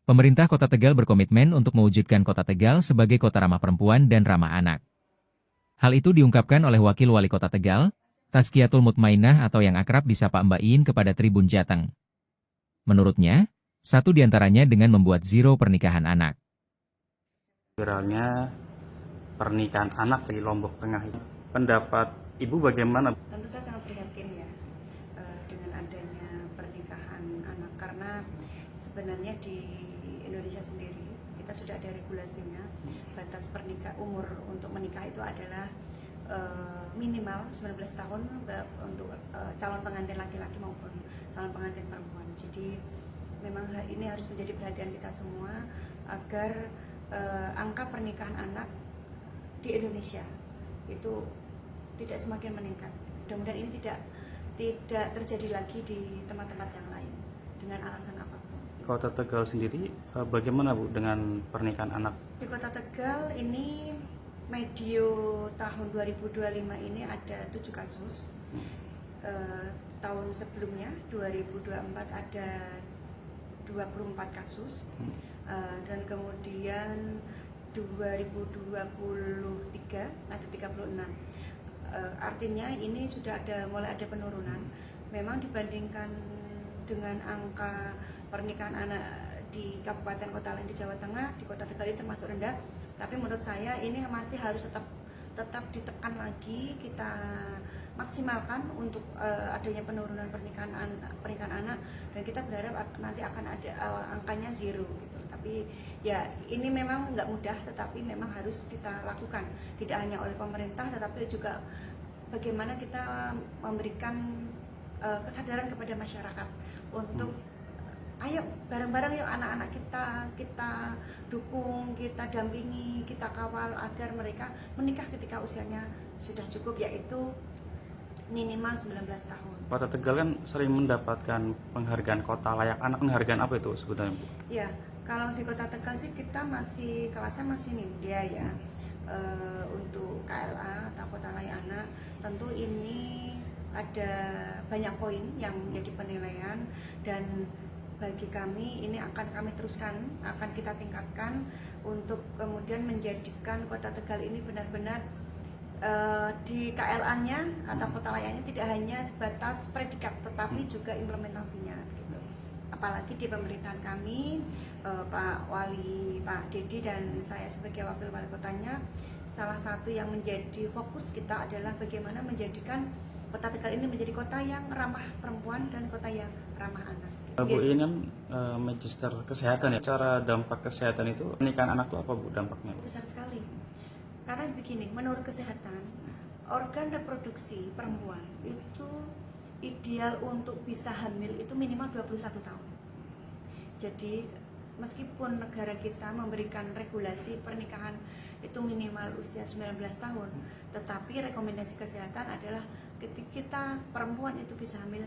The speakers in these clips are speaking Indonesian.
Pemerintah Kota Tegal berkomitmen untuk mewujudkan Kota Tegal sebagai kota ramah perempuan dan ramah anak. Hal itu diungkapkan oleh Wakil Wali Kota Tegal, Tazkiyatul Mutmainah atau yang akrab disapa Mbak Iin kepada Tribun Jateng. Menurutnya, satu diantaranya dengan membuat zero pernikahan anak. Viralnya pernikahan anak di Lombok Tengah ini. Pendapat Ibu bagaimana? Tentu saya sangat prihatin ya dengan adanya pernikahan anak, karena sebenarnya di Indonesia sendiri kita sudah ada regulasinya. Batas umur untuk menikah itu adalah minimal 19 tahun untuk calon pengantin laki-laki maupun calon pengantin perempuan. Jadi memang hal ini harus menjadi perhatian kita semua agar angka pernikahan anak di Indonesia itu tidak semakin meningkat. Mudah-mudahan ini tidak terjadi lagi di tempat-tempat yang lain dengan alasan apapun. Kota Tegal sendiri bagaimana Bu dengan pernikahan anak? Di Kota Tegal ini medio tahun 2025 ini ada 7 kasus. Tahun sebelumnya 2024 ada 24 kasus. Dan kemudian 2023 ada 36. Artinya ini sudah mulai ada penurunan. Memang dibandingkan dengan angka pernikahan anak di kabupaten kota lain di Jawa Tengah, di Kota Tegal ini termasuk rendah. Tapi menurut saya ini masih harus tetap ditekan lagi, kita maksimalkan untuk adanya penurunan pernikahan anak, dan kita berharap nanti akan ada angkanya zero gitu. Tapi ya ini memang nggak mudah, tetapi memang harus kita lakukan, tidak hanya oleh pemerintah tetapi juga bagaimana kita memberikan kesadaran kepada masyarakat untuk ayo bareng-bareng, yuk anak-anak kita dukung, kita dampingi, kita kawal agar mereka menikah ketika usianya sudah cukup, yaitu minimal 19 tahun. Kota Tegal kan sering mendapatkan penghargaan kota layak anak. Penghargaan apa itu sebenarnya Bu? Ya, kalau di Kota Tegal sih kita kelasnya masih Nindya ya. Untuk KLA atau kota layak anak, tentu ini ada banyak poin yang menjadi penilaian, dan bagi kami ini akan kami teruskan, akan kita tingkatkan untuk kemudian menjadikan Kota Tegal ini benar-benar di KLA-nya atau kota layaknya tidak hanya sebatas predikat, tetapi juga implementasinya gitu. Apalagi di pemerintahan kami, Pak Wali, Pak Dedi dan saya sebagai wakil wali kotanya, salah satu yang menjadi fokus kita adalah bagaimana menjadikan Kota Tegal ini menjadi kota yang ramah perempuan dan kota yang ramah anak. Bu, ini kan magister kesehatan ya. Cara dampak kesehatan itu pernikahan anak itu apa Bu dampaknya? Besar sekali. Karena begini, menurut kesehatan, organ reproduksi perempuan itu ideal untuk bisa hamil itu minimal 21 tahun. Jadi meskipun negara kita memberikan regulasi pernikahan itu minimal usia 19 tahun, tetapi rekomendasi kesehatan adalah ketika kita perempuan itu bisa hamil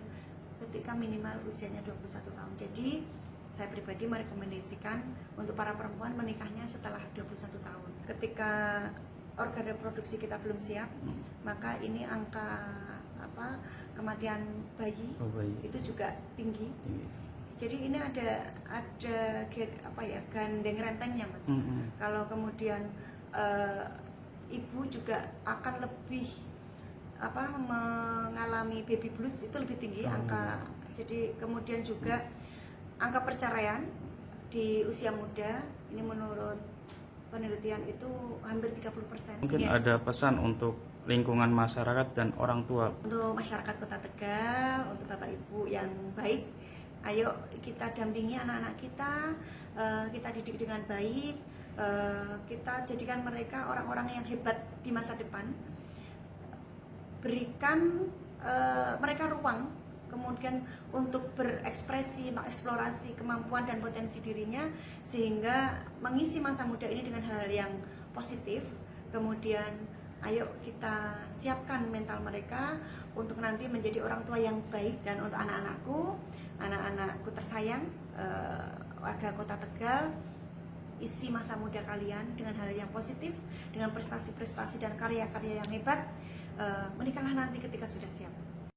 ketika minimal usianya 21 tahun. Jadi saya pribadi merekomendasikan untuk para perempuan menikahnya setelah 21 tahun. Ketika organ reproduksi kita belum siap, maka ini angka kematian bayi itu juga tinggi. Jadi ini ada gandeng rentengnya Mas. Kalau kemudian ibu juga akan lebih mengalami baby blues, itu lebih tinggi angka. Jadi kemudian juga angka perceraian di usia muda ini menurut penelitian itu hampir 30%. Mungkin ya. Ada pesan untuk lingkungan masyarakat dan orang tua. Untuk masyarakat Kota Tegal, untuk Bapak Ibu yang baik, ayo kita dampingi anak-anak kita didik dengan baik, kita jadikan mereka orang-orang yang hebat di masa depan. Berikan mereka ruang kemudian untuk berekspresi, mengeksplorasi kemampuan dan potensi dirinya, sehingga mengisi masa muda ini dengan hal-hal yang positif. Kemudian ayo kita siapkan mental mereka untuk nanti menjadi orang tua yang baik. Dan untuk anak-anakku tersayang, warga Kota Tegal, isi masa muda kalian dengan hal yang positif, dengan prestasi-prestasi dan karya-karya yang hebat. Menikahlah nanti ketika sudah siap.